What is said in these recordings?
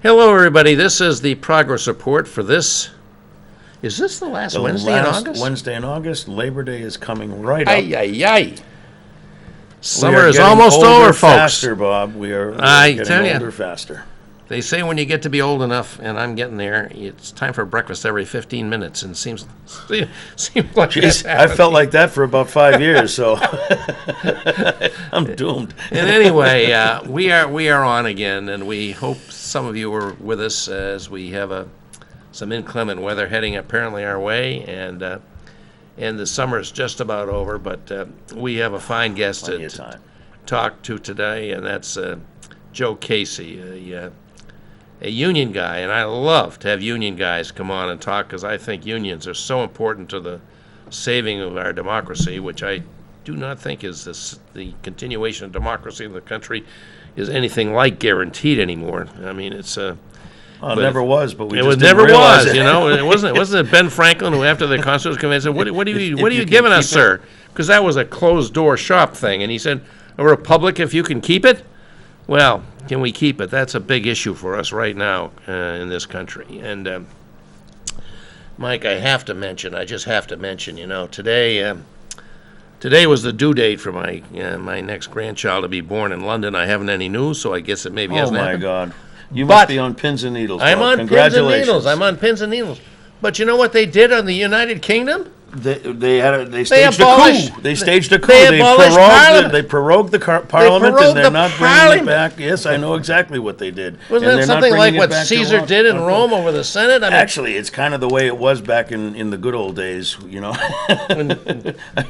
Hello, everybody. This is the progress report for this. Is this the last Wednesday in August? Wednesday in August. Labor Day is coming right up. Ay, ay, ay. Summer is almost over, folks. Faster, Bob. We are getting older faster. They say when you get to be old enough, and I'm getting there, it's time for breakfast every 15 minutes, and it seems like Jeez, I felt like that for about 5 years, so I'm doomed. And anyway, we are on again, and we hope some of you are with us as we have some inclement weather heading apparently our way, and the summer is just about over, but we have a fine guest to talk to today, and that's Joe Casey, a union guy, and I love to have union guys come on and talk because I think unions are so important to the saving of our democracy, which I do not think is the continuation of democracy in the country is anything like guaranteed anymore. I mean, it's it never was, but it never was. You know, it wasn't it Ben Franklin who, after the Constitutional Convention, said, "What are you giving us, sir?" Because that was a closed door shop thing, and he said, "A republic, if you can keep it." Well, can we keep it? That's a big issue for us right now in this country. And Mike, I just have to mention, today was the due date for my next grandchild to be born in London. I haven't any news, so I guess it maybe hasn't happened. Oh, my God. You must be on pins and needles. I'm on pins and needles. I'm on pins and needles. But you know what they did on the United Kingdom? They staged a coup. They staged a coup. They prorogued the parliament, and they're not bringing it back. Yes, I know exactly what they did. Wasn't that something like what Caesar did in Rome over the Senate? Actually, it's kind of the way it was back in the good old days, when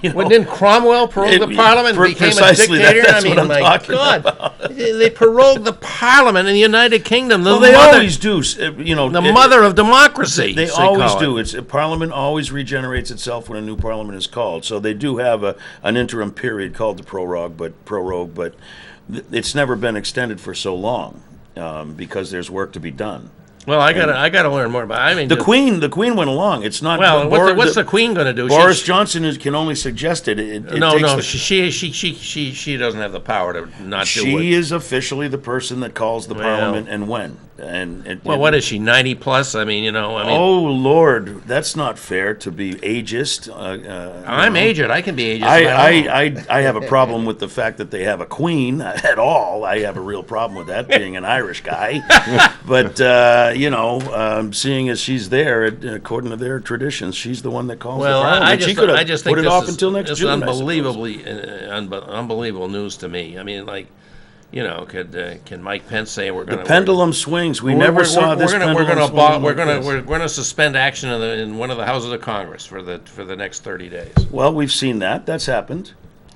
didn't Cromwell prorogue the parliament and became a dictator? That's what I'm talking about. They prorogued the parliament in the United Kingdom. They always do. The mother of democracy. They always do. Parliament always regenerates itself when a new parliament is called. So they do have an interim period called the prorogue, but it's never been extended for so long because there's work to be done. Well, I gotta learn more about it. I mean, the Queen went along. It's not. Well, what's the Queen going to do? Boris Johnson can only suggest it. She doesn't have the power to not do it. She is officially the person that calls the parliament and when. What is she? 90 plus? Oh Lord, that's not fair to be ageist. I'm aged. I can be ageist. I have a problem with the fact that they have a queen at all. I have a real problem with that, being an Irish guy. But seeing as she's there, according to their traditions, she's the one that calls the parliament. She could have put it off until next June. Unbelievable news to me. I mean, can Mike Pence say we're going to? The pendulum swings. We never saw this pendulum swing. We're going to suspend action in one of the houses of Congress for the next 30 days. Well, we've seen that. That's happened.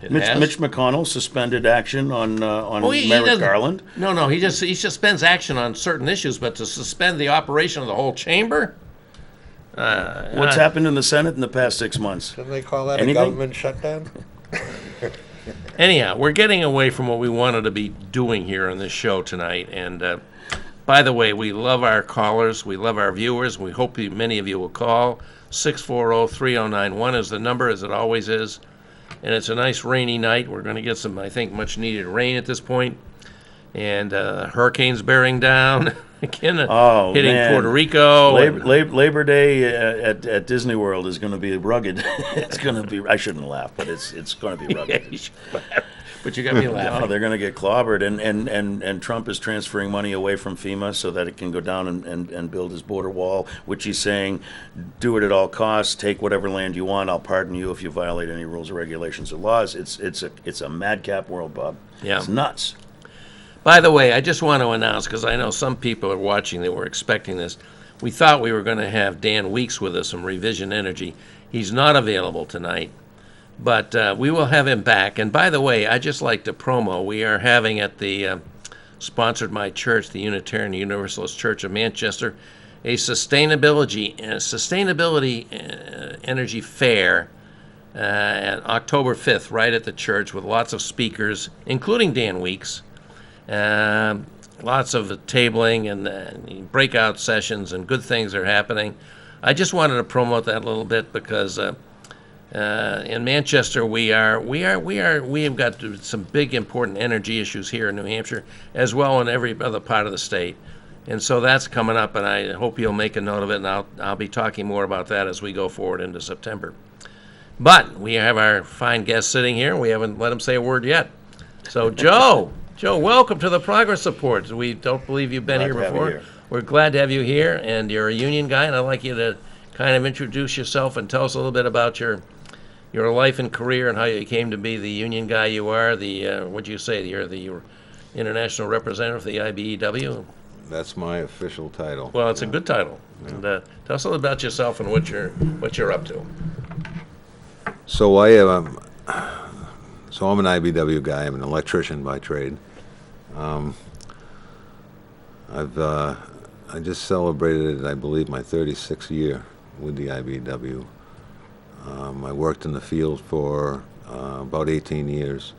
Mitch McConnell suspended action on Merrick Garland. No, he suspends action on certain issues, but to suspend the operation of the whole chamber. What's happened in the Senate in the past 6 months? Didn't they call that a government shutdown? Anyhow, we're getting away from what we wanted to be doing here on this show tonight. And by the way, we love our callers. We love our viewers. We hope many of you will call. 640-3091 is the number, as it always is. And it's a nice rainy night. We're going to get some, I think, much-needed rain at this point. And hurricanes bearing down, hitting Puerto Rico. Labor Day at Disney World is going to be rugged. It's going to be. I shouldn't laugh, but it's going to be rugged. Yeah, you should laugh. But you got me laughing. No, they're going to get clobbered, and Trump is transferring money away from FEMA so that it can go down and build his border wall, which he's saying, do it at all costs, take whatever land you want, I'll pardon you if you violate any rules or regulations or laws. It's a madcap world, Bob. Yeah. It's nuts. By the way, I just want to announce, because I know some people are watching that were expecting this, we thought we were going to have Dan Weeks with us from Revision Energy. He's not available tonight, but we will have him back. And by the way, I just like to promo, we are having at the, sponsored my church, the Unitarian Universalist Church of Manchester, a sustainability energy fair on October 5th, right at the church, with lots of speakers, including Dan Weeks. Lots of tabling and breakout sessions, and good things are happening. I just wanted to promote that a little bit because in Manchester we have got some big important energy issues here in New Hampshire, as well in every other part of the state. And so that's coming up, and I hope you'll make a note of it, and I'll be talking more about that as we go forward into September. But we have our fine guest sitting here. We haven't let him say a word yet. So, Joe, welcome to the Progress Report. We don't believe you've been Glad here to have you before. here. We're glad to have you here, and you're a union guy, and I'd like you to kind of introduce yourself and tell us a little bit about your life and career and how you came to be the union guy you are. What'd you say? You're the international representative for the IBEW. That's my official title. Well, it's a good title. And tell us a little about yourself and what you're up to. So I'm an IBEW guy. I'm an electrician by trade. I just celebrated, I believe, my 36th year with the IBEW. I worked in the field for about 18 years,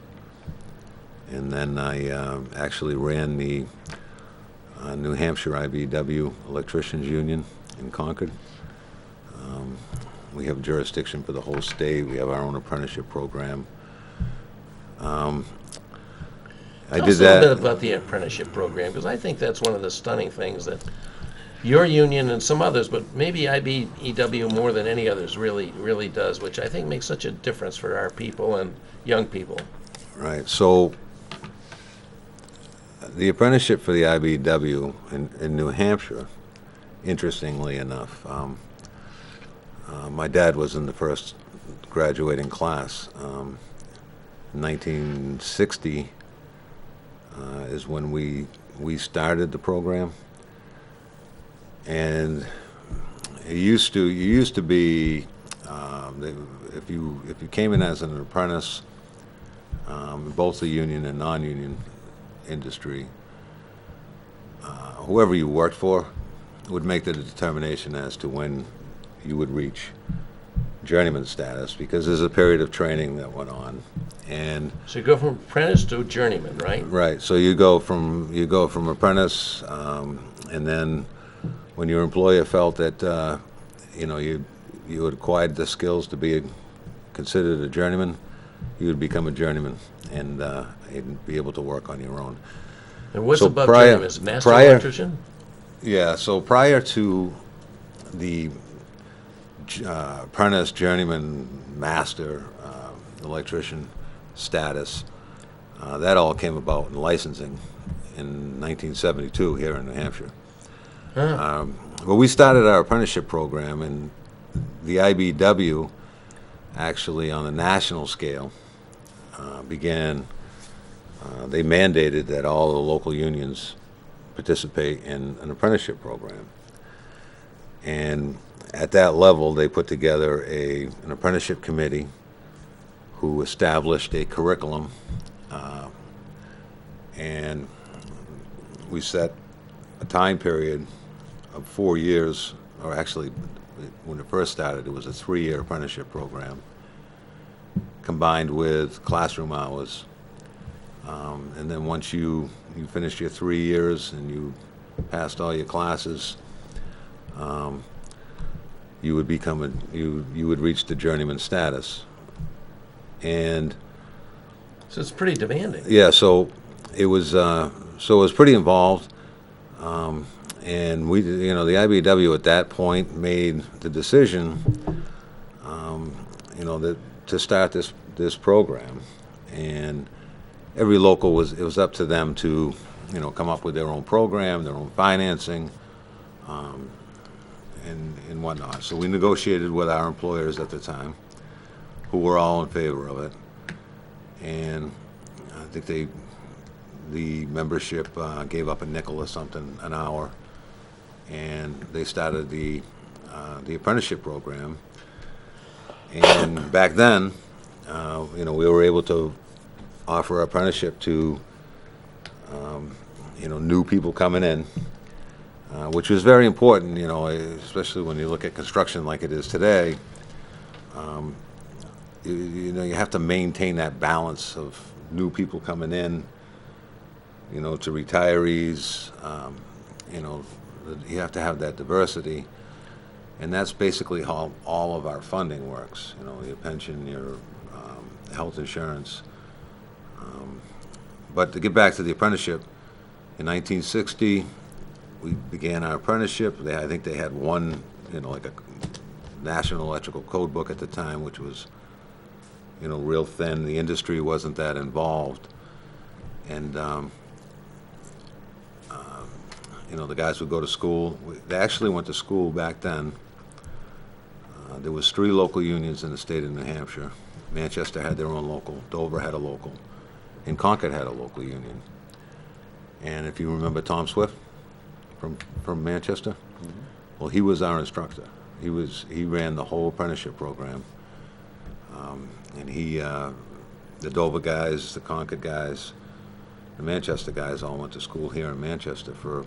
and then I actually ran the New Hampshire IBEW Electricians Union in Concord. We have jurisdiction for the whole state. We have our own apprenticeship program. I Tell did us a little that. bit about the apprenticeship program, because I think that's one of the stunning things that your union and some others, but maybe IBEW more than any others really does, which I think makes such a difference for our people and young people. Right. So the apprenticeship for the IBEW in New Hampshire, interestingly enough, my dad was in the first graduating class. 1960 is when we started the program, and it used to be if you came in as an apprentice, both the union and non-union industry, whoever you worked for would make the determination as to when you would reach journeyman status, because there's a period of training that went on. And So you go from apprentice to journeyman, right? right, so you go from apprentice, and then when your employer felt that you had acquired the skills to be considered a journeyman, you would become a journeyman and be able to work on your own. And what's So above prior- journeyman? Is master prior- electrician? Yeah, so prior to the apprentice, journeyman, master electrician status, that all came about in licensing in 1972 here in New Hampshire. Well, we started our apprenticeship program, and the IBEW actually on the national scale began, they mandated that all the local unions participate in an apprenticeship program. And at that level, they put together an apprenticeship committee who established a curriculum, and we set a time period of 4 years, or actually, when it first started, it was a 3-year apprenticeship program combined with classroom hours. And then once you finished your 3 years and you passed all your classes, you would you would reach the journeyman status. And So it's pretty demanding. yeah, so it was pretty involved, and the IBEW at that point made the decision, that to start this program, and every local it was up to them to, come up with their own program, their own financing, and whatnot. So we negotiated with our employers at the time, who were all in favor of it, and I think the membership gave up a nickel or something an hour, and they started the apprenticeship program. And back then, we were able to offer apprenticeship to new people coming in, which was very important, especially when you look at construction like it is today. You have to maintain that balance of new people coming in, to retirees. You have to have that diversity, and that's basically how all of our funding works. Your pension, your health insurance. But to get back to the apprenticeship, in 1960, we began our apprenticeship. I think they had one, like a National Electrical Code book at the time, which was, real thin. The industry wasn't that involved. And, the guys would go to school. They actually went to school back then. There was 3 local unions in the state of New Hampshire. Manchester had their own local. Dover had a local. And Concord had a local union. And if you remember Tom Swift from Manchester, well, he was our instructor. He ran the whole apprenticeship program. And the Dover guys, the Concord guys, the Manchester guys all went to school here in Manchester for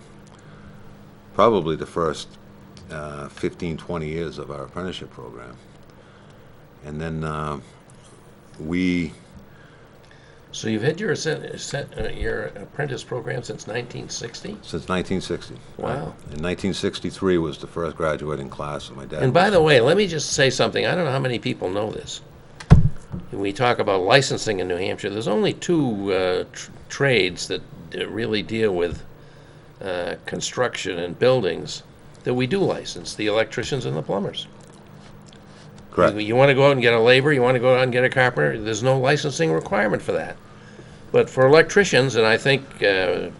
probably the first 15, 20 years of our apprenticeship program. And then So you've had your apprentice program since 1960? Since 1960. Wow. In 1963 was the first graduating class of my dad. And by the way, let me just say something. I don't know how many people know this. When we talk about licensing in New Hampshire, there's only 2 trades that really deal with construction and buildings that we do license, the electricians and the plumbers. Correct. You want to go out and get a laborer, you want to go out and get a carpenter, there's no licensing requirement for that. But for electricians, and I think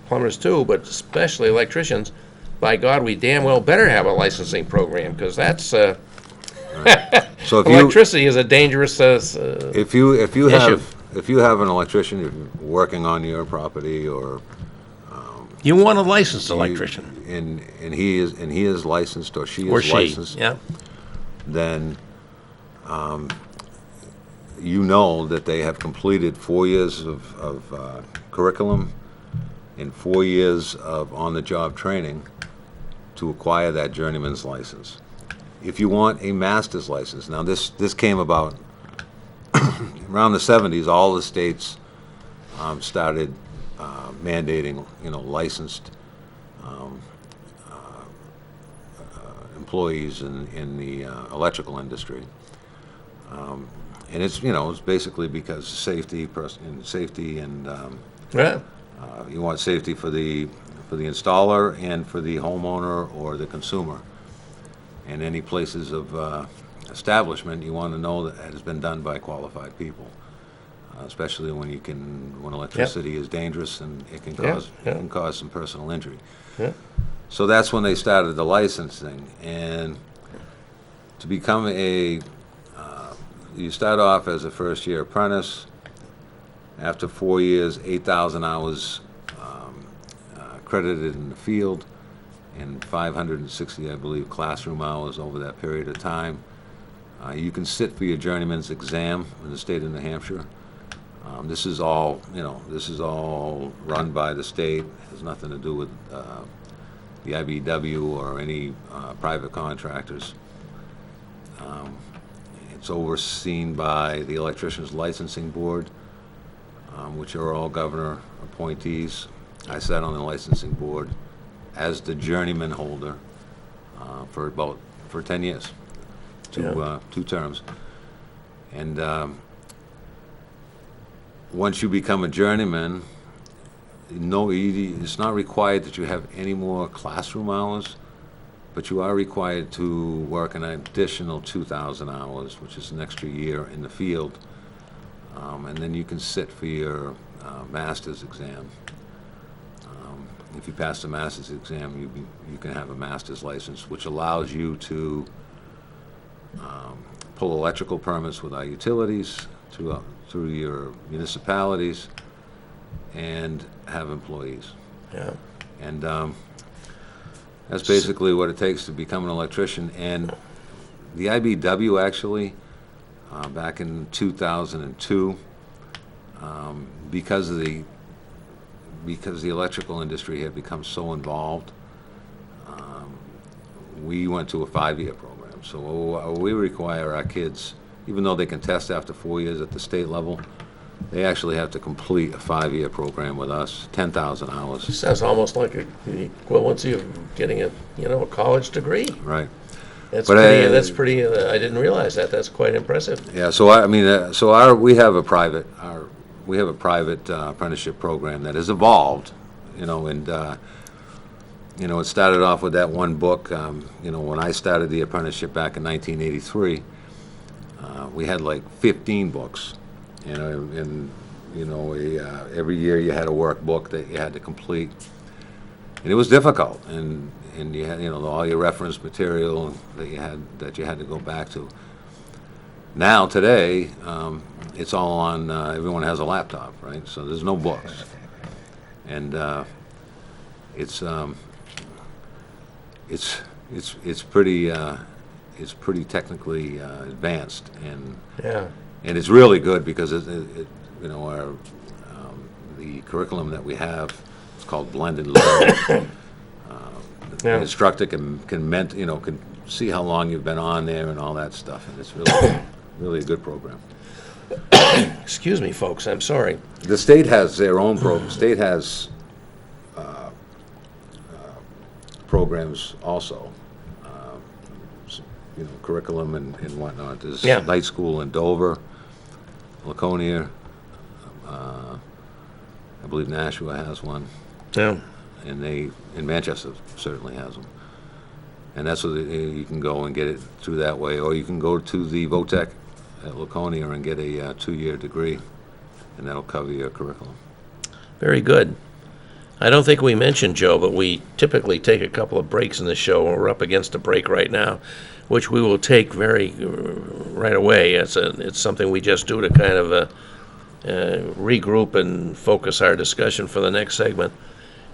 plumbers too, but especially electricians, by God, we damn well better have a licensing program, because that's So if electricity is a dangerous if you issue. have an electrician working on your property, or You want a licensed electrician. and he is licensed, or she Or is she, licensed, yeah. then you know that they have completed 4 years of curriculum and 4 years of on-the-job training to acquire that journeyman's license. If you want a master's license, now this came about around the 70s. All the states started mandating, licensed employees in the electrical industry. And it's basically because safety and Yeah. you want safety for the installer and for the homeowner or the consumer. And any places of establishment, you want to know that it has been done by qualified people, especially when electricity is dangerous and it can cause some personal injury. Yeah. So that's when they started the licensing. And to become you start off as a first-year apprentice. After 4 years, 8,000 hours credited in the field, and 560, I believe, classroom hours over that period of time. You can sit for your journeyman's exam in the state of New Hampshire. This is all run by the state. It has nothing to do with the IBEW or any private contractors. It's overseen by the Electrician Licensing Board, which are all governor appointees. I sat on the licensing board as the journeyman holder for 10 years, two terms. And once you become a journeyman, it's not required that you have any more classroom hours, but you are required to work an additional 2,000 hours, which is an extra year in the field, and then you can sit for your master's exam. If you pass the master's exam, you can have a master's license, which allows you to pull electrical permits with our utilities through your municipalities and have employees. Yeah. And that's basically what it takes to become an electrician. And the IBEW actually, back in 2002, because the electrical industry had become so involved, we went to a 5-year program. So we require our kids, even though they can test after 4 years at the state level, they actually have to complete a 5-year program with us, 10,000 hours. Sounds almost like the equivalency of getting a college degree. Right. That's But, pretty. That's pretty. I didn't realize that. That's quite impressive. Yeah. So we have a private apprenticeship program that has evolved, and it started off with that one book. When I started the apprenticeship back in 1983, we had like 15 books, and every year you had a workbook that you had to complete, and it was difficult, and you had all your reference material that you had to go back to. Now today, it's all on. Everyone has a laptop, right? So there's no books, and it's pretty technically advanced, and it's really good because our the curriculum that we have is called blended learning. The instructor can see how long you've been on there and all that stuff, and it's really a good program. Excuse me, folks. I'm sorry. The state has their own program. State has programs also, curriculum and whatnot. There's night school in Dover, Laconia. I believe Nashua has one. Yeah. And in Manchester certainly has them. And that's what you can go and get it through that way, or you can go to the VOTEC at Laconia and get a 2-year degree, and that'll cover your curriculum. Very good. I don't think we mentioned, Joe, but we typically take a couple of breaks in the show, and we're up against a break right now, which we will take right away. It's something we just do to kind of regroup and focus our discussion for the next segment.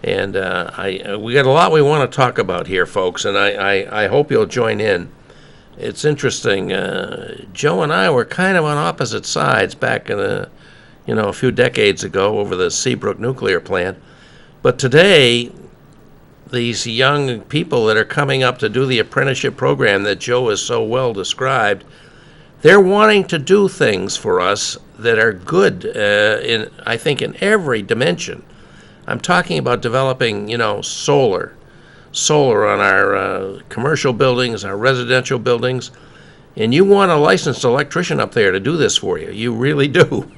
And we got a lot we want to talk about here, folks, and I hope you'll join in. It's interesting. Joe and I were kind of on opposite sides back in a few decades ago over the Seabrook nuclear plant. But today, these young people that are coming up to do the apprenticeship program that Joe has so well described, they're wanting to do things for us that are good, I think, in every dimension. I'm talking about developing, solar on our commercial buildings, our residential buildings, and you want a licensed electrician up there to do this for you. You really do.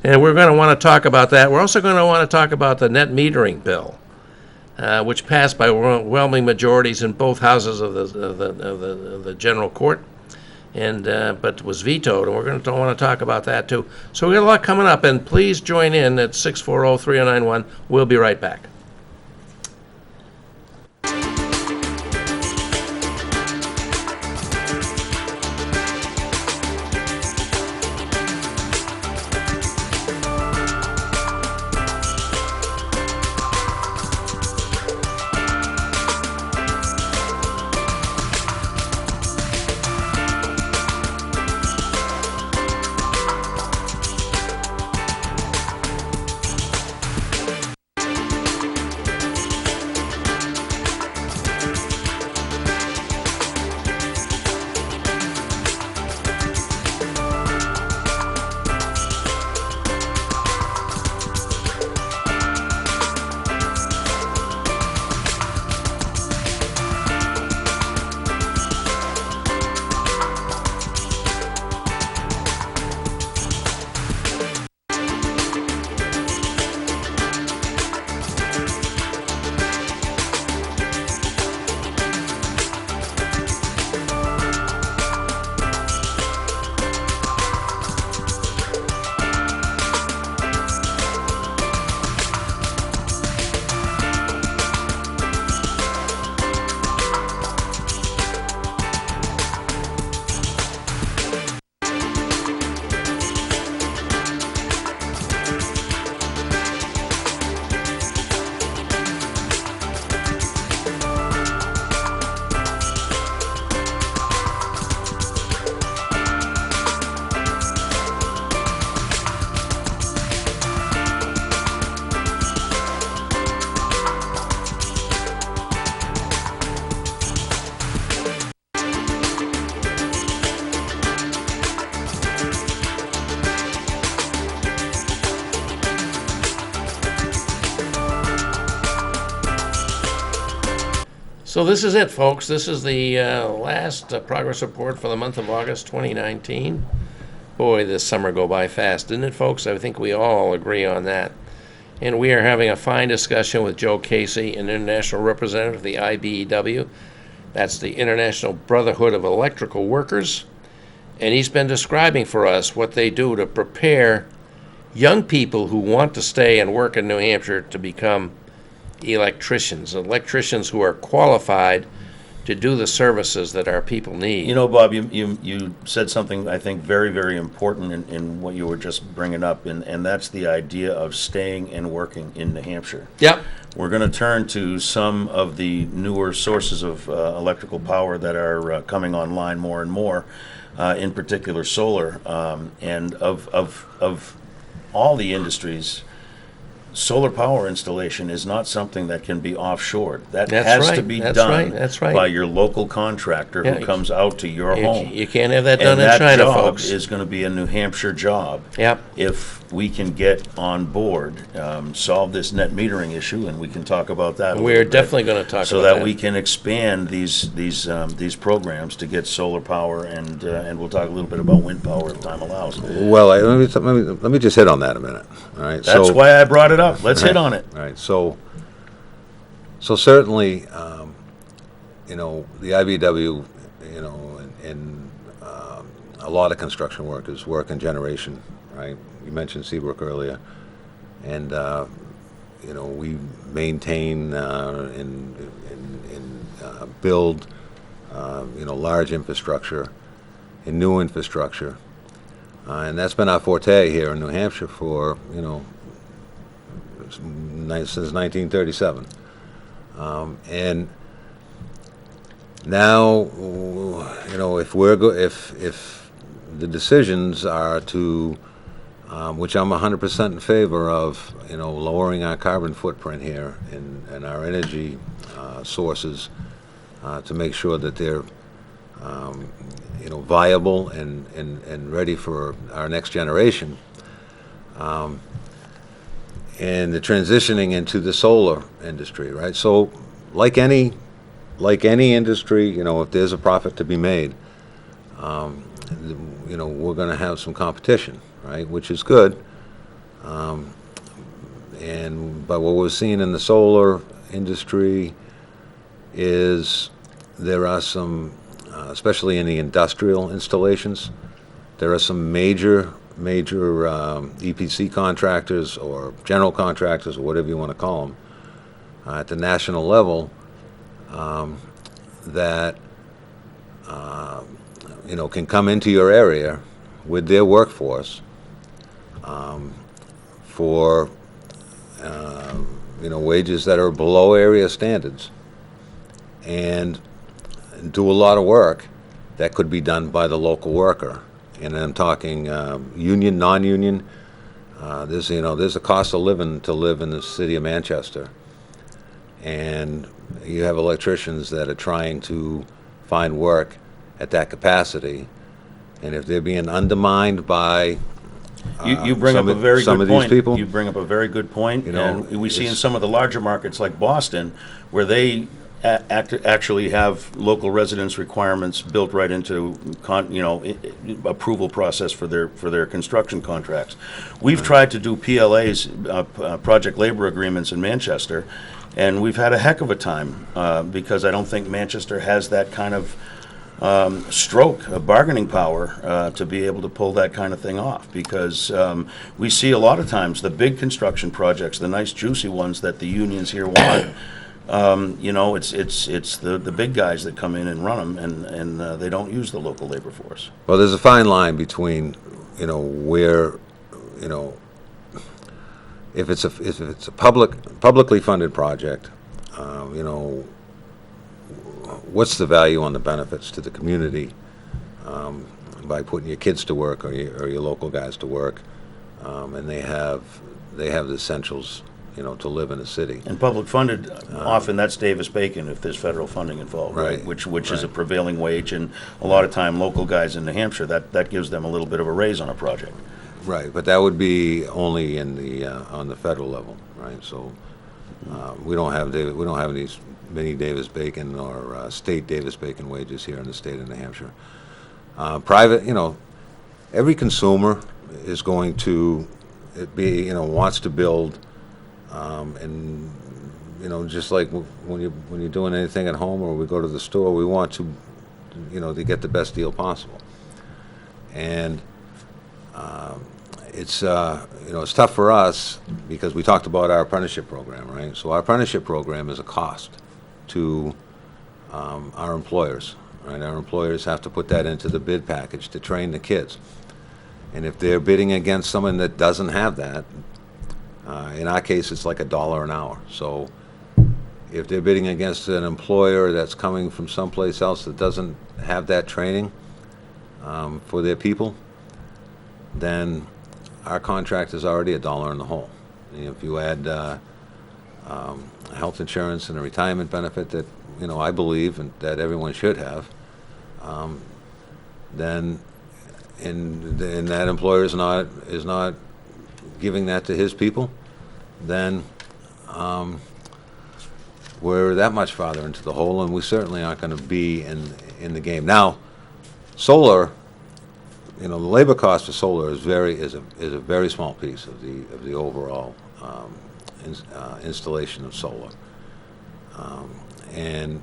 And we're going to want to talk about that. We're also going to want to talk about the net metering bill, which passed by overwhelming majorities in both houses of the General Court, but was vetoed, and we're going to want to talk about that too. So we got a lot coming up, and please join in at 640-3091. We'll be right back. So this is it, folks. This is the last progress report for the month of August 2019. Boy, this summer go by fast, didn't it, folks? I think we all agree on that. And we are having a fine discussion with Joe Casey, an international representative of the IBEW. That's the International Brotherhood of Electrical Workers. And he's been describing for us what they do to prepare young people who want to stay and work in New Hampshire to become electricians who are qualified to do the services that our people need. You know, Bob, you said something I think very, very important in what you were just bringing up, and that's the idea of staying and working in New Hampshire. Yep. We're going to turn to some of the newer sources of electrical power that are coming online more and more, in particular solar, and of all the industries. Solar power installation is not something that can be offshored. That has to be done by your local contractor who comes out to your home. You can't have that done in that China, job folks. is going to be a New Hampshire job. Yep. If we can get on board, solve this net metering issue, and we can talk about that. We're definitely going to talk so about that. that we can expand these programs to get solar power, and we'll talk a little bit about wind power if time allows. Well, let me just hit on that a minute. All right. That's why I brought it up. Let's hit on it. All right. So certainly, the IBEW, and a lot of construction workers work in generation, right? You mentioned Seabrook earlier, and we maintain and build large infrastructure and new infrastructure, and that's been our forte here in New Hampshire for since 1937, and now if the decisions are to, which I'm 100% in favor of, lowering our carbon footprint here and our energy sources, to make sure that they're viable and ready for our next generation. And the transitioning into the solar industry, right? So, like any industry, if there's a profit to be made, we're going to have some competition, right? Which is good. But what we're seeing in the solar industry is there are some, especially in the industrial installations, there are some major EPC contractors or general contractors or whatever you want to call them at the national level that can come into your area with their workforce for wages that are below area standards and do a lot of work that could be done by the local worker. And I'm talking union, non-union. There's a cost of living to live in the city of Manchester, and you have electricians that are trying to find work at that capacity, and if they're being undermined by you bring up a very good point. People, you bring up a very good point. And we see in some of the larger markets like Boston, where they actually have local residence requirements built right into approval process for their construction contracts. We've tried to do PLAs, project labor agreements in Manchester, and we've had a heck of a time because I don't think Manchester has that kind of stroke of bargaining power to be able to pull that kind of thing off, because we see a lot of times the big construction projects, the nice juicy ones that the unions here want. It's the big guys that come in and run them, and they don't use the local labor force. Well, there's a fine line between, where, if it's a publicly funded project, what's the value on the benefits to the community by putting your kids to work or your local guys to work, and they have the essentials, to live in a city. And public funded, often that's Davis-Bacon if there's federal funding involved, right? Which is a prevailing wage, and a lot of time local guys in New Hampshire, that gives them a little bit of a raise on a project. Right, but that would be only in the on the federal level, right? So we don't have these many Davis-Bacon or state Davis-Bacon wages here in the state of New Hampshire. Private, every consumer is going to wants to build And just like when you're doing anything at home or we go to the store, we want to, to get the best deal possible. And it's it's tough for us because we talked about our apprenticeship program, right? So our apprenticeship program is a cost to our employers, right? Our employers have to put that into the bid package to train the kids. And if they're bidding against someone that doesn't have that, in our case, it's like $1 an hour. So if they're bidding against an employer that's coming from someplace else that doesn't have that training for their people, then our contract is already $1 in the hole. If you add health insurance and a retirement benefit that I believe and that everyone should have, then and that employer is not giving that to his people, then we're that much farther into the hole, and we certainly aren't going to be in the game. Now, solar, the labor cost for solar is a very small piece of the overall installation of solar, and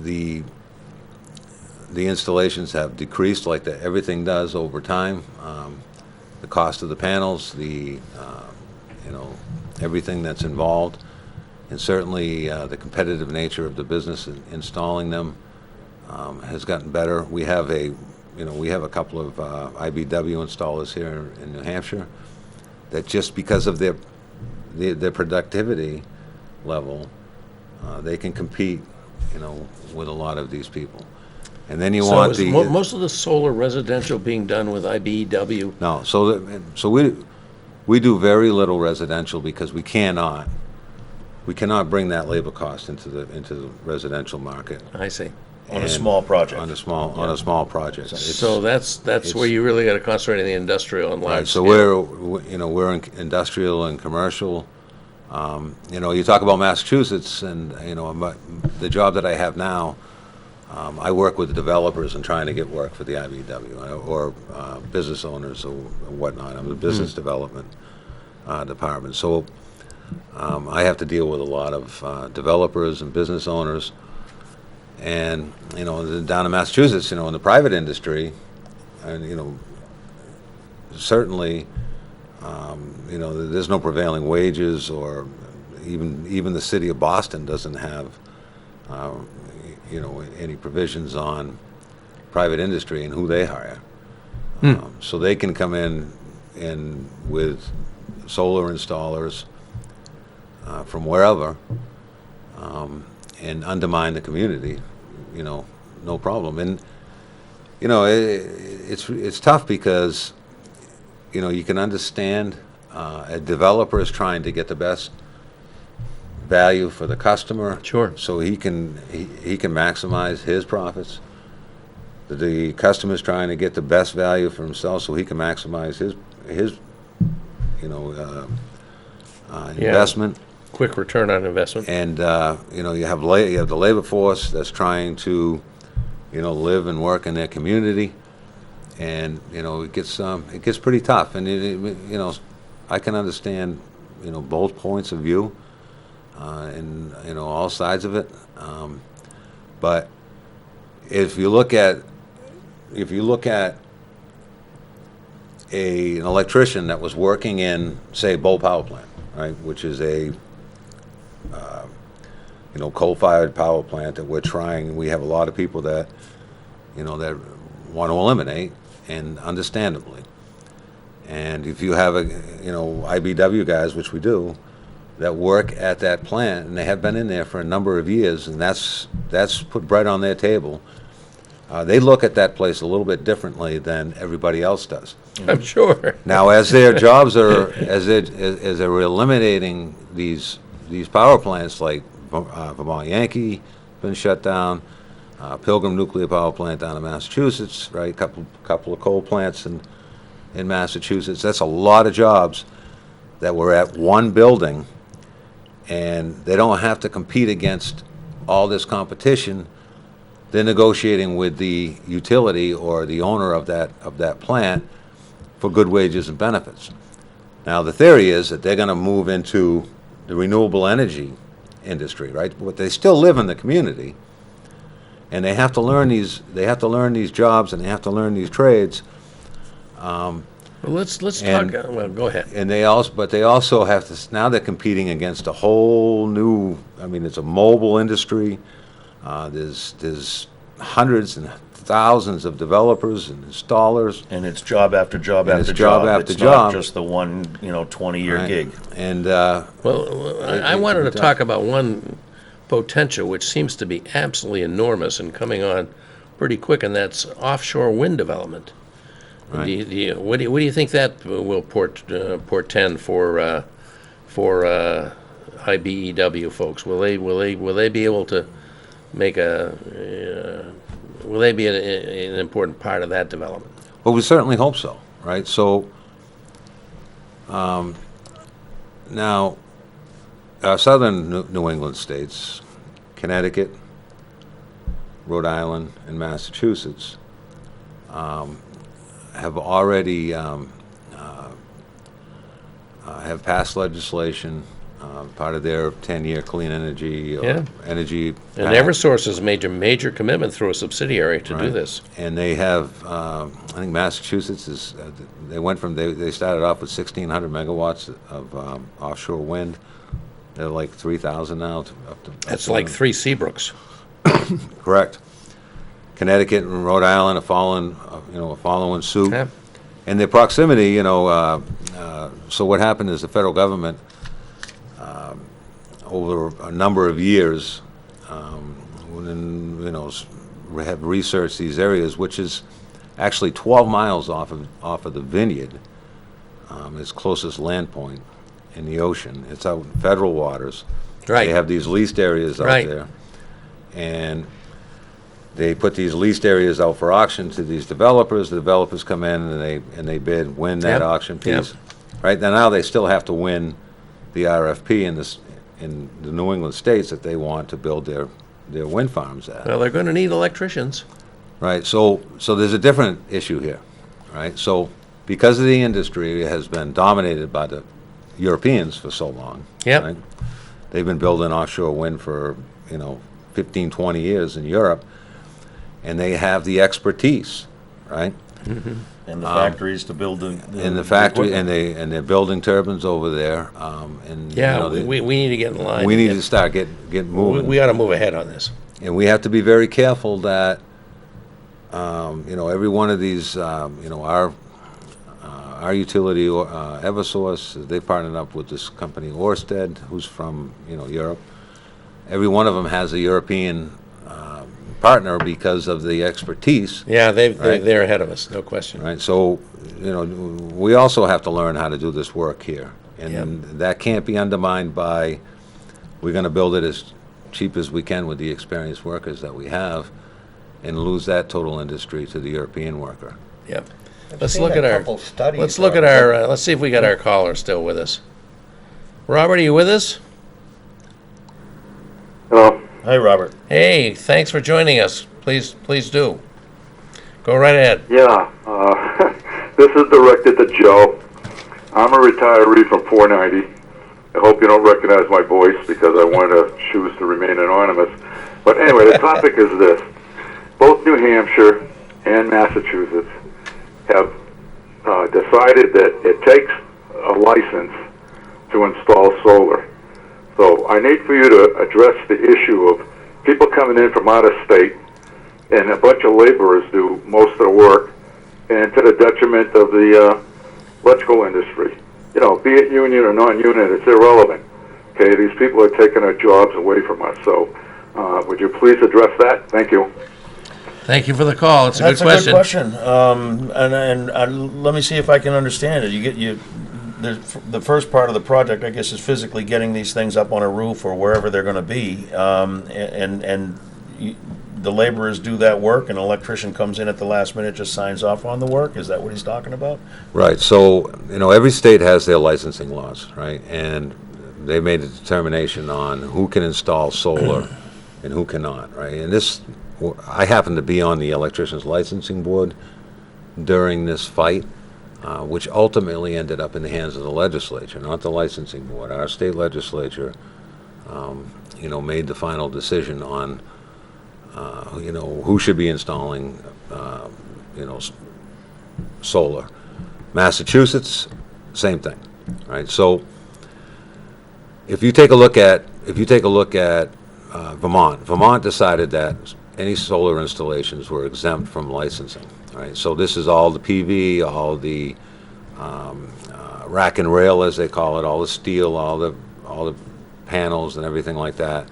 the installations have decreased like everything does over time. The cost of the panels, everything that's involved, and certainly the competitive nature of the business in installing them has gotten better. We have a couple of IBEW installers here in New Hampshire that just because of their productivity level, they can compete, with a lot of these people. And then So is most of the solar residential being done with IBEW? No, so we do very little residential because we cannot bring that labor cost into the residential market. I see. On a small project. On a small project. So that's where you really got to concentrate on the industrial and large Right, so scale. we're in industrial and commercial. You talk about Massachusetts, and the job that I have now, I work with developers and trying to get work for the IBEW or business owners or whatnot. I'm the business development department, so I have to deal with a lot of developers and business owners. And down in Massachusetts, in the private industry, and certainly, there's no prevailing wages, or even the city of Boston doesn't have, any provisions on private industry and who they hire. So they can come in with solar installers from wherever. And undermine the community, no problem. And it's tough because you can understand a developer is trying to get the best value for the customer. Sure. So he can maximize his profits. The customer's trying to get the best value for himself, so he can maximize his investment. Quick return on investment. And you have the labor force that's trying to live and work in their community, and it gets pretty tough. And I can understand both points of view, and all sides of it. But if you look at an electrician that was working in, say, Bow Power Plant, right, which is a coal-fired power plant that we have a lot of people that that want to eliminate, and understandably. And if you have IBEW guys, which we do, that work at that plant, and they have been in there for a number of years, and that's put bread on their table, they look at that place a little bit differently than everybody else does. I'm sure. Now, as their jobs as they're eliminating these power plants, like Vermont Yankee been shut down, Pilgrim Nuclear Power Plant down in Massachusetts, right? Couple of coal plants in Massachusetts. That's a lot of jobs that were at one building, and they don't have to compete against all this competition. They're negotiating with the utility or the owner of that plant for good wages and benefits. Now, the theory is that they're going to move into the renewable energy industry, right? But they still live in the community, and they have to learn these. They have to learn these jobs, and they have to learn these trades. Well, let's And- talk. Well, go ahead. And they also have to. Now they're competing against a whole new. I mean, it's a mobile industry. There's hundreds and thousands of developers and installers. And it's job after job And after it's job job. after It's job. not just the one, 20-year Right? gig. And Well, I wanted to talk about one potential which seems to be absolutely enormous and coming on pretty quick, and that's offshore wind development. Right. What do you think that will portend for IBEW folks? Will they be able to make will they be an important part of that development? well, we certainly hope so, right? So now, our southern New England states, Connecticut, Rhode Island, and Massachusetts, have already have passed legislation, part of their 10-year clean energy Yeah. energy. And pact. Eversource has made a major commitment through a subsidiary to do Right. this. And they have, I think Massachusetts is, they started off with 1,600 megawatts of offshore wind. They're like 3,000 now. Up to That's like 3 Seabrooks. Correct. Connecticut and Rhode Island are following suit. Yeah. And their proximity, so what happened is the federal government, over a number of years, have researched these areas, which is actually 12 miles off of the Vineyard, its closest land point in the ocean. It's out in federal waters. Right. They have these leased areas out Right. there, and they put these leased areas out for auction to these developers. The developers come in and they bid, win that Yep. auction Yep. piece. Right now, they still have to win the RFP in the New England states that they want to build their wind farms at. Well, they're going to need electricians. Right. So there's a different issue here. Right. So because of the industry has been dominated by the Europeans for so long. Yep. Right? They've been building offshore wind for 15, 20 years in Europe, and they have the expertise, right? And the factories to build In the factory, equipment. and they're building turbines over there. And Yeah, we need to get in line. we need to start get moving. We ought to move ahead on this. And we have to be very careful that every one of these, our utility, Eversource, they partnered up with this company Ørsted, who's from Europe. Every one of them has a European partner because of the expertise. Yeah, Right. they're ahead of us, no question. Right, so, we also have to learn how to do this work here. And Yep. that can't be undermined by, we're gonna build it as cheap as we can with the experienced workers that we have, and lose that total industry to the European worker. Yep. I've Let's seen look a at our. couple studies Let's look on at it. our. Let's see if we got our caller still with us. Robert, are you with us? Hello. Hi, Robert. Hey, thanks for joining us. Please do. Go right ahead. Yeah, this is directed to Joe. I'm a retiree from 490. I hope you don't recognize my voice because I want to choose to remain anonymous. But anyway, the topic is this. Both New Hampshire and Massachusetts have decided that it takes a license to install solar. So I need for you to address the issue of people coming in from out of state, and a bunch of laborers do most of the work, and to the detriment of the electrical industry. Be it union or non-union, it's irrelevant. Okay, these people are taking our jobs away from us. So would you please address that? Thank you. Thank you for the call. It's a That's good question. a good question. And let me see if I can understand it. The first part of the project, I guess, is physically getting these things up on a roof or wherever they're going to be, the laborers do that work, and an electrician comes in at the last minute, just signs off on the work. Is that what he's talking about? Right, so, every state has their licensing laws, right? And they made a determination on who can install solar and who cannot, right? And I happen to be on the Electricians Licensing Board during this fight, which ultimately ended up in the hands of the legislature, not the licensing board. Our state legislature, made the final decision on, who should be installing, solar. Massachusetts, same thing, right? So if you take a look at Vermont decided that any solar installations were exempt from licensing, right? So this is all the PV, all the rack and rail, as they call it, all the steel, all the panels and everything like that.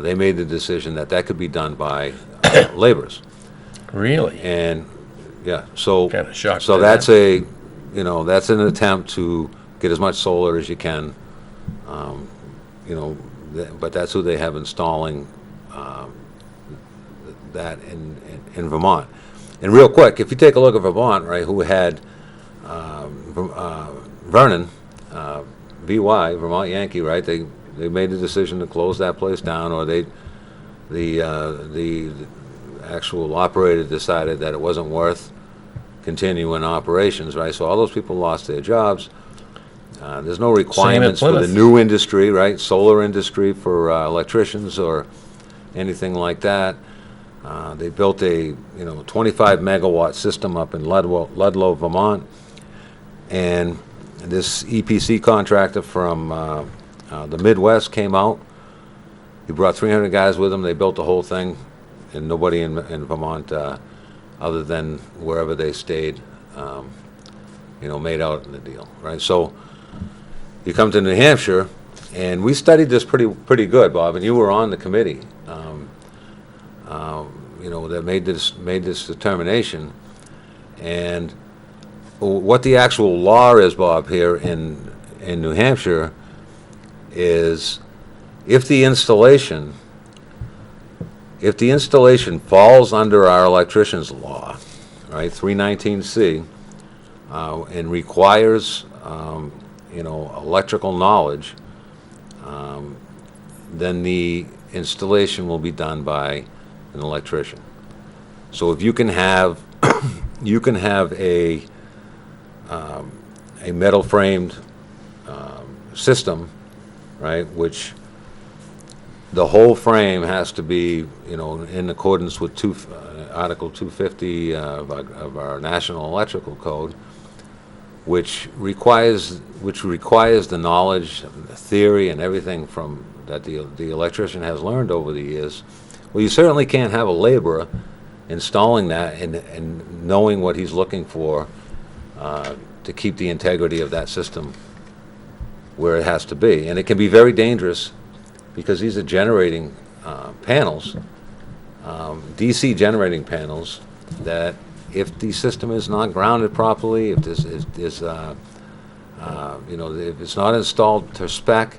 They made the decision that could be done by laborers. Really? And yeah, so Kinda shocked so by that's that. that's an attempt to get as much solar as you can. But that's who they have installing that in Vermont. And real quick, if you take a look at Vermont, right, who had Vernon, VY, Vermont Yankee, right? They made the decision to close that place down, or the actual operator decided that it wasn't worth continuing operations, right? So all those people lost their jobs. There's no requirements for the Plymouth. new industry, right? Solar industry for electricians or anything like that. They built a 25 megawatt system up in Ludlow, Vermont, and this EPC contractor from the Midwest came out. He brought 300 guys with him. They built the whole thing, and nobody in Vermont, other than wherever they stayed, made out in the deal, right? So you come to New Hampshire, and we studied this pretty good, Bob, and you were on the committee, that made this determination. And what the actual law is, Bob, here in New Hampshire is if the installation falls under our electrician's law, right, 319C, and requires electrical knowledge, then the installation will be done by an electrician. So if you can have a metal framed system, right, which the whole frame has to be in accordance with Article 250 of our National Electrical Code, which requires the knowledge, the theory, and everything from that the electrician has learned over the years. Well, you certainly can't have a laborer installing that and knowing what he's looking for to keep the integrity of that system where it has to be. And it can be very dangerous because these are generating panels, DC generating panels, that if the system is not grounded properly, if this is if it's not installed to spec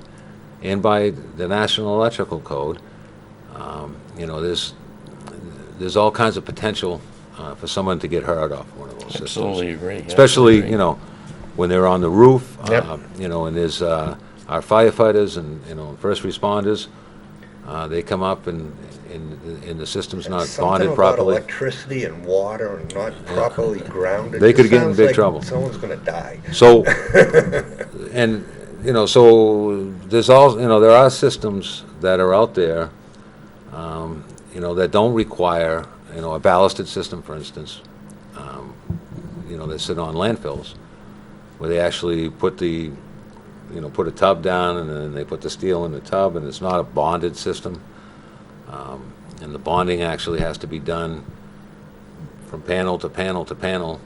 and by the National Electrical Code, there's all kinds of potential for someone to get hurt off one of those systems. Absolutely agree. Especially, Absolutely. when they're on the roof, Yep. and there's our firefighters and first responders, they come up and the system's not Something bonded about properly. electricity and water and not properly grounded. They could Just get in sounds big like trouble. Someone's going to die. So, and so there's all there are systems that are out there, that don't require a ballasted system, for instance. That sit on landfills, where they actually put a tub down and then they put the steel in the tub, and it's not a bonded system. And the bonding actually has to be done from panel to panel to panel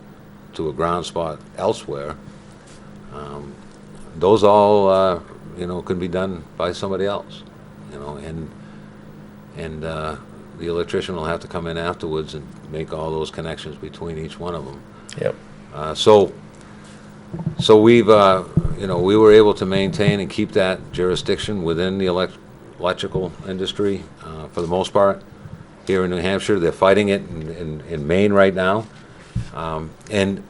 to a ground spot elsewhere. Those all, can be done by somebody else, and the electrician will have to come in afterwards and make all those connections between each one of them. Yep. So we've, we were able to maintain and keep that jurisdiction within the electrical industry for the most part here in New Hampshire. They're fighting it in Maine right now, and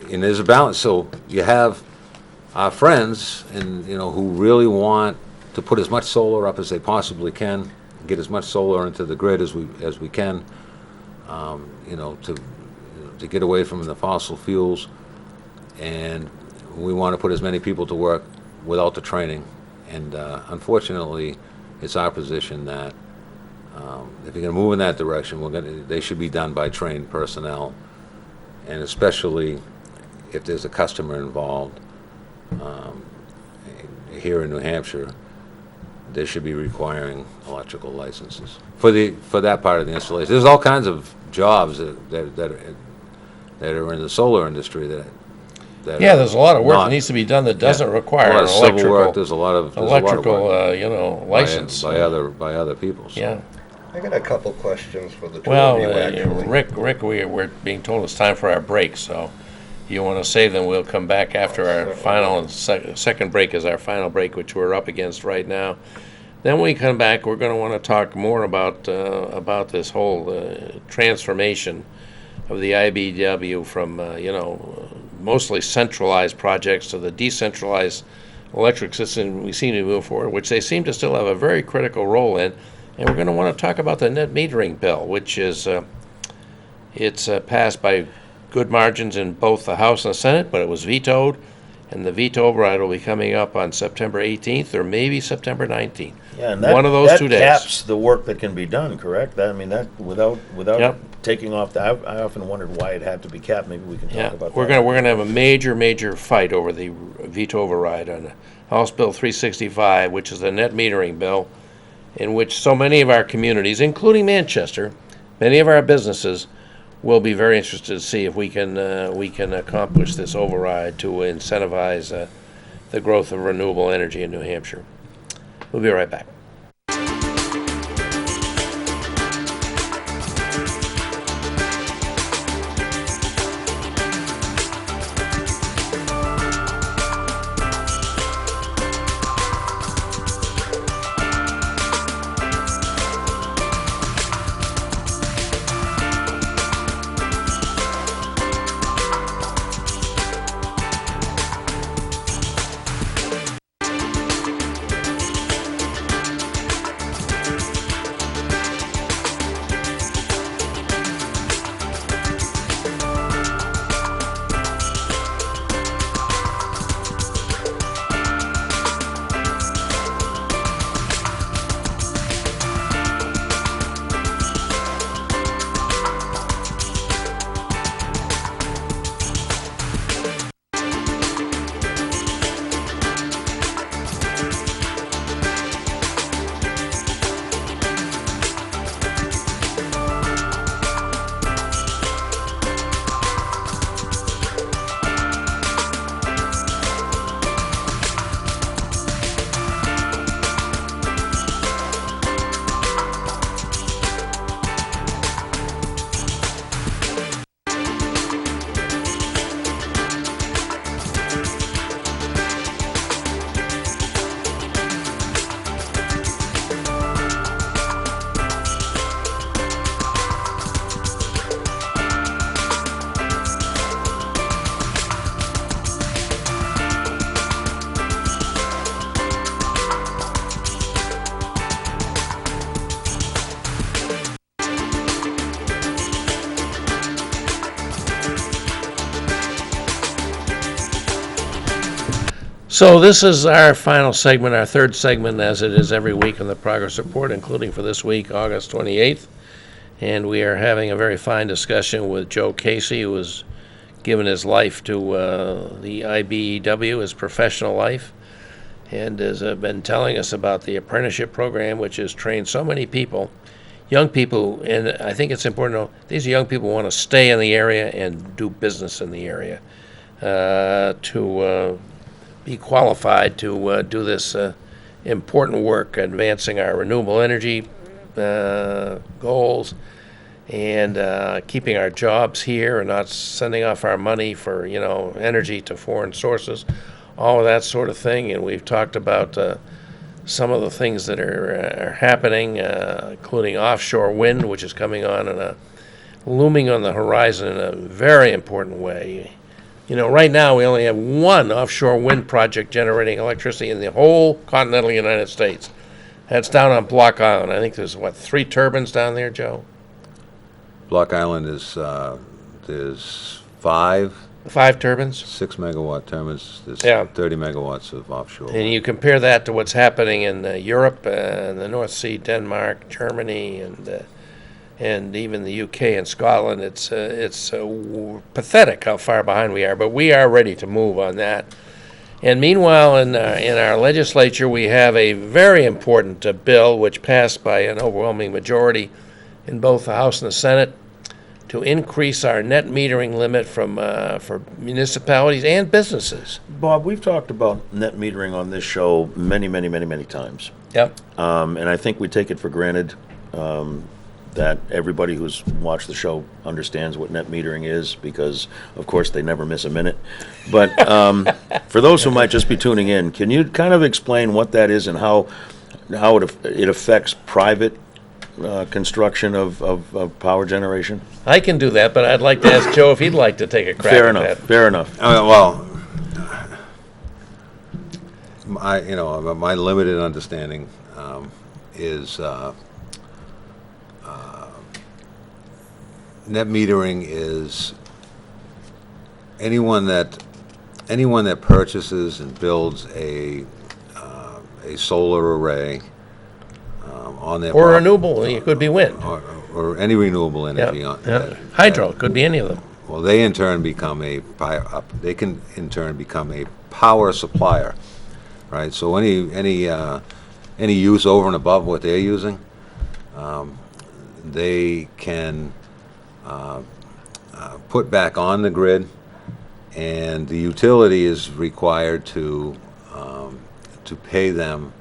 there's a balance. So you have our friends, who really want to put as much solar up as they possibly can, get as much solar into the grid as we can, to get away from the fossil fuels. and we want to put as many people to work without the training. And unfortunately, it's our position that if you're going to move in that direction, they should be done by trained personnel, and especially if there's a customer involved. Here in New Hampshire, they should be requiring electrical licenses for that part of the installation. There's all kinds of jobs that are in the solar industry that Yeah, there's a lot of work not- that needs to be done that doesn't require a lot an of civil work. electrical, There's a lot of work license. by other people. So. Yeah. I got a couple questions for the two Well, of you, actually. Rick, we're being told it's time for our break, so you want to save them, we'll come back after our final and second break is our final break, which we're up against right now. Then when we come back, we're going to want to talk more about this whole transformation of the IBEW from mostly centralized projects to the decentralized electric system we seem to move forward, which they seem to still have a very critical role in. And we're going to want to talk about the net metering bill, which is it's passed by good margins in both the House and the Senate, but it was vetoed, and the veto override will be coming up on September 18th or maybe September 19th. Yeah, and that, One of those that 2 days. caps the work that can be done, correct? That, I mean, that without Yep. taking off the, I often wondered why it had to be capped. Maybe we can Yeah, talk about we're that. gonna have a major fight over the veto override on House Bill 365, which is the net metering bill, in which so many of our communities, including Manchester, many of our businesses, will be very interested to see if we can accomplish this override to incentivize the growth of renewable energy in New Hampshire. We'll be right back. So this is our final segment, our third segment, as it is every week in the progress report, including for this week, August 28th. And we are having a very fine discussion with Joe Casey, who has given his life to the IBEW, his professional life, and has been telling us about the apprenticeship program, which has trained so many people, young people, and I think it's important to know, these young people want to stay in the area and do business in the area, to be qualified to do this important work, advancing our renewable energy goals and keeping our jobs here and not sending off our money for energy to foreign sources, all of that sort of thing. And we've talked about some of the things that are happening, including offshore wind, which is coming on and looming on the horizon in a very important way. Right now we only have one offshore wind project generating electricity in the whole continental United States. That's down on Block Island. I think there's, 3 turbines down there, Joe? Block Island is there's 5 5 turbines. 6 megawatt turbines, there's Yeah. 30 megawatts of offshore. And you compare that to what's happening in Europe, the North Sea, Denmark, Germany, and even the UK and Scotland. It's pathetic how far behind we are, but we are ready to move on that. And meanwhile, in our legislature, we have a very important bill which passed by an overwhelming majority in both the House and the Senate to increase our net metering limit for municipalities and businesses. Bob, we've talked about net metering on this show many, many, many, many times. Yep. And I think we take it for granted that everybody who's watched the show understands what net metering is because, of course, they never miss a minute. But for those who might just be tuning in, can you kind of explain what that is and how it affects private construction of power generation? I can do that, but I'd like to ask Joe if he'd like to take a crack Fair at enough. that. Fair enough. My limited understanding is net metering is anyone that purchases and builds a solar array on their Or prop- renewable, it could be wind. or any renewable Yep, energy yep. Hydro, could be any of them. Well, they in turn become they can in turn become a power supplier, right? So any use over and above what they're using, they can put back on the grid, and the utility is required to pay them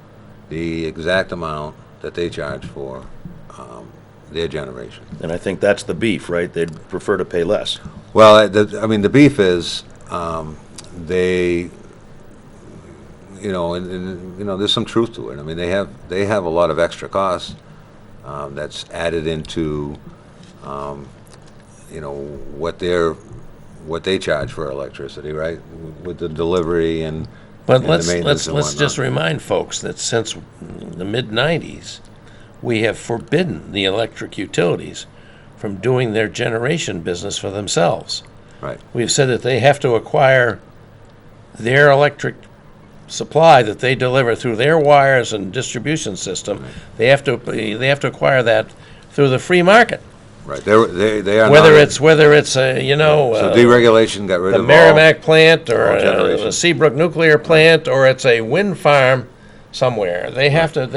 the exact amount that they charge for their generation. And I think that's the beef, right? They'd prefer to pay less. Well, the beef is they, and there's some truth to it. I mean, they have a lot of extra costs that's added into, what they charge for electricity, right? With the delivery and But the let's maintenance and just whatnot. remind folks that since the mid-90s, we have forbidden the electric utilities from doing their generation business for themselves. Right. We've said that they have to acquire their electric supply that they deliver through their wires and distribution system. They have to acquire that through the free market. Right. They are Whether not, it's so deregulation got rid the of Merrimack plant or all generation. the Seabrook nuclear plant or it's a wind farm somewhere. They have to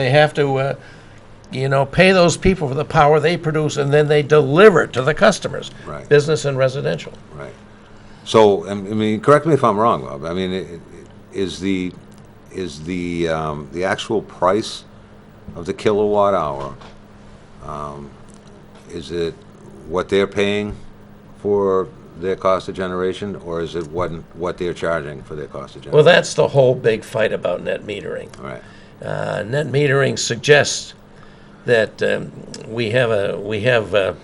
pay those people for the power they produce and then they deliver it to the customers, Right. business and residential. Right. So, I mean, correct me if I'm wrong, Bob. I mean, is the actual price of the kilowatt hour, is it what they're paying for their cost of generation, or is it what they're charging for their cost of generation? Well, that's the whole big fight about net metering. All right. Net metering suggests that we have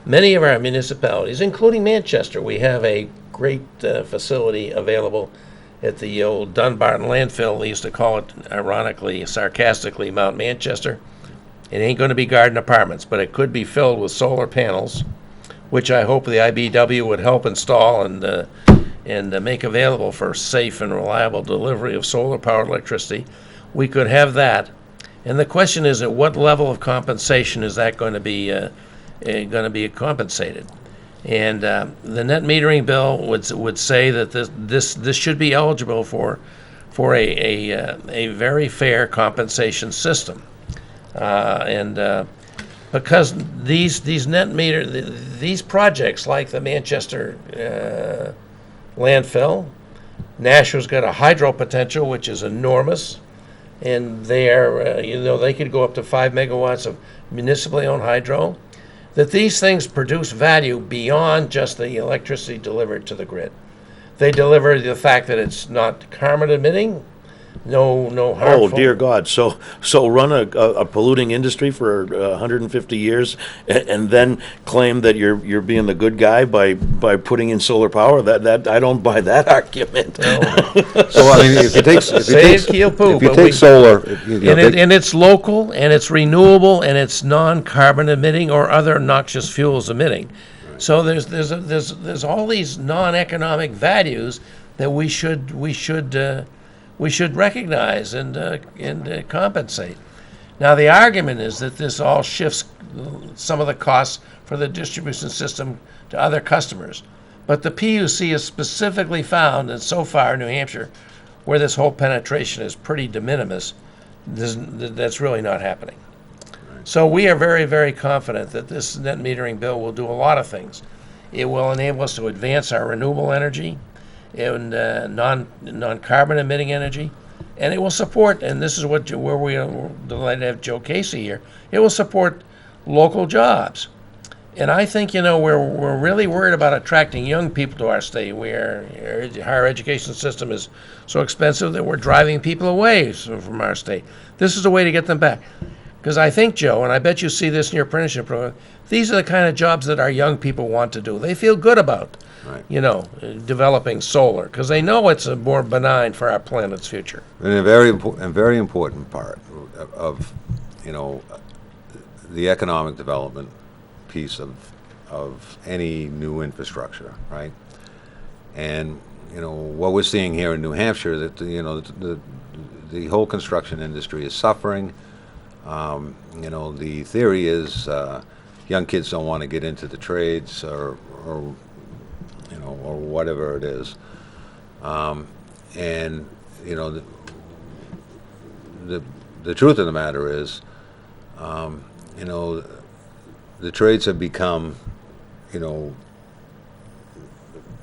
many of our municipalities, including Manchester. We have a great facility available at the old Dunbarton landfill. They used to call it, ironically, sarcastically, Mount Manchester. It ain't going to be garden apartments, but it could be filled with solar panels, which I hope the IBEW would help install and make available for safe and reliable delivery of solar-powered electricity. We could have that. And the question is, at what level of compensation is that going to be compensated? And the net metering bill would say that this should be eligible for a very fair compensation system, because these net meter these projects like the Manchester landfill, Nashua's got a hydro potential which is enormous. And they are, they could go up to 5 megawatts of municipally owned hydro, that these things produce value beyond just the electricity delivered to the grid. They deliver the fact that it's not carbon emitting, no harmful. Oh, dear God. So run a polluting industry for 150 years and then claim that you're being the good guy by putting in solar power? That I don't buy that argument. So, I mean, if you take solar, And it's local, and it's renewable, and it's non-carbon emitting or other noxious fuels emitting. So there's all these non-economic values that we should recognize and compensate. Now the argument is that this all shifts some of the costs for the distribution system to other customers, but the PUC has specifically found that so far in New Hampshire, where this whole penetration is pretty de minimis, that's really not happening. So we are very, very confident that this net metering bill will do a lot of things. It will enable us to advance our renewable energy and non-carbon emitting energy, and it will support, and this is where we are delighted to have Joe Casey here, it will support local jobs. And I think, we're really worried about attracting young people to our state. Our higher education system is so expensive that we're driving people away from our state. This is a way to get them back. Because I think, Joe, and I bet you see this in your apprenticeship program, these are the kind of jobs that our young people want to do. They feel good about, developing solar, because they know it's a more benign for our planet's future. And a very important part of the economic development piece of any new infrastructure, right? And what we're seeing here in New Hampshire, that the whole construction industry is suffering. The theory is young kids don't want to get into the trades or whatever it is. And the truth of the matter is, the trades have become,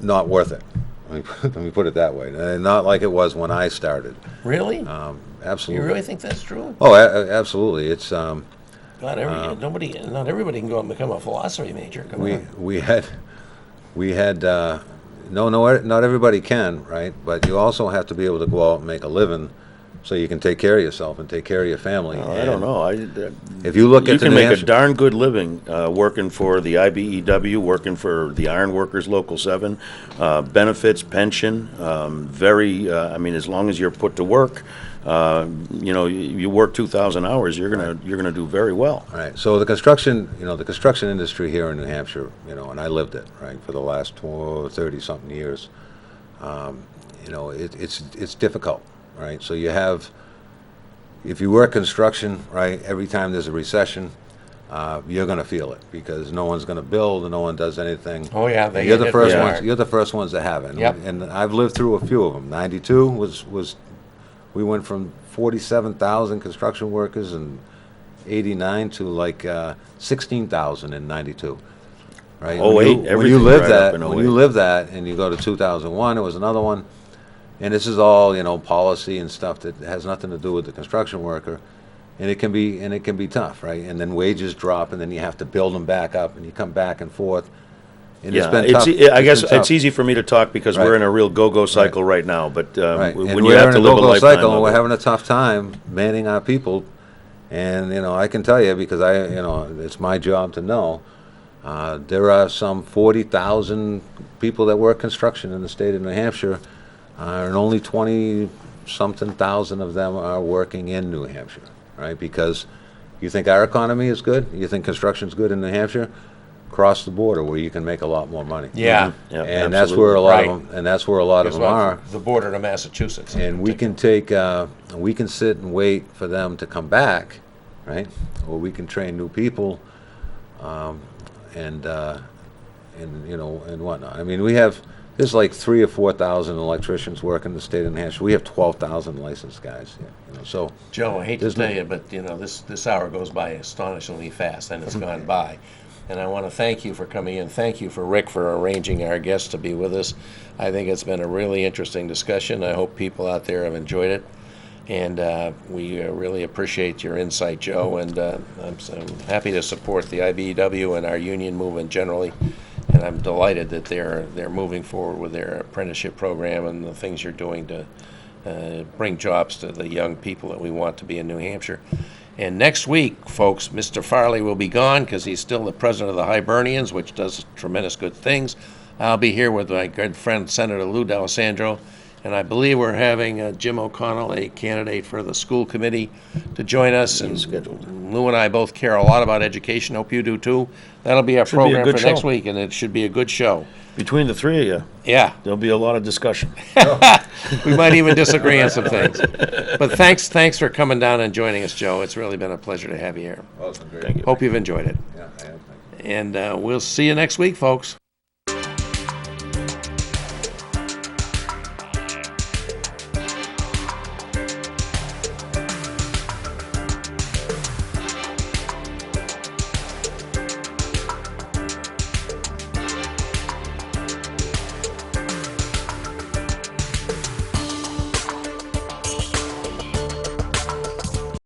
not worth it. Let me put it that way. Not like it was when I started. Really? Absolutely. You really think that's true? Oh, absolutely. It's Not everybody can go and become a philosophy major. Come on. we had not everybody can, right? But you also have to be able to go out and make a living, so you can take care of yourself and take care of your family. I don't know. If you look at You the can New make a Hampshire- darn good living working for the IBEW, working for the Iron Workers Local 7, benefits, pension, as long as you're put to work, you work 2,000 hours, you're gonna do very well. All right. So the construction industry here in New Hampshire, and I lived it, right, for the last 30-something years. It's difficult, right? So you have, if you work construction, right, every time there's a recession, you're going to feel it because no one's going to build and no one does anything. Oh yeah, You're the first hard. ones. You're the first ones that have it. Yep. And I've lived through a few of them. '92 was we went from 47,000 construction workers in '89 to like 16,000 in '92. Right. Oh, when wait, you everything live dried up that, in when 08. you live that, and you go to 2001, it was another one. And this is all policy and stuff that has nothing to do with the construction worker, and it can be tough, right? And then wages drop, and then you have to build them back up, and you come back and forth. And Yeah, it's been tough. I guess been tough. it's easy for me to talk because Right. we're in a real go-go cycle right now, but Right. when And you we're have in to a live a go-go lifetime cycle, and of we're it. having a tough time manning our people. And I can tell you because it's my job to know. There are some 40,000 people that work construction in the state of New Hampshire, and only 20-something thousand of them are working in New Hampshire, right? Because you think our economy is good, you think construction's good in New Hampshire, cross the border where you can make a lot more money. Yeah. Yeah, And that's where a lot Right. of them, and that's where a lot of them are. The border to Massachusetts. And we can we can sit and wait for them to come back, right? Or we can train new people, and whatnot. I mean, there's like 3,000 or 4,000 electricians working in the state of New Hampshire. We have 12,000 licensed guys. So Joe, I hate to There's tell no- you, but this hour goes by astonishingly fast, and it's gone by. And I want to thank you for coming in. Thank you for Rick for arranging our guests to be with us. I think it's been a really interesting discussion. I hope people out there have enjoyed it. And we really appreciate your insight, Joe. And I'm happy to support the IBEW and our union movement generally. And I'm delighted that they're moving forward with their apprenticeship program and the things you're doing to bring jobs to the young people that we want to be in New Hampshire. And next week, folks, Mr. Farley will be gone because he's still the president of the Hibernians, which does tremendous good things. I'll be here with my good friend Senator Lou D'Alessandro, And I believe we're having Jim O'Connell, a candidate for the school committee, to join us. And scheduled. Lou and I both care a lot about education. Hope you do too. That'll be our Should be a program good for next show. week, and it should be a good show. Between the three of you, Yeah, there'll be a lot of discussion. we might even disagree on some things. But thanks for coming down and joining us, Joe. It's really been a pleasure to have you here. Well, it's been great. Thank you. Hope you've enjoyed it. Yeah, I have. Thank you. And we'll see you next week, folks.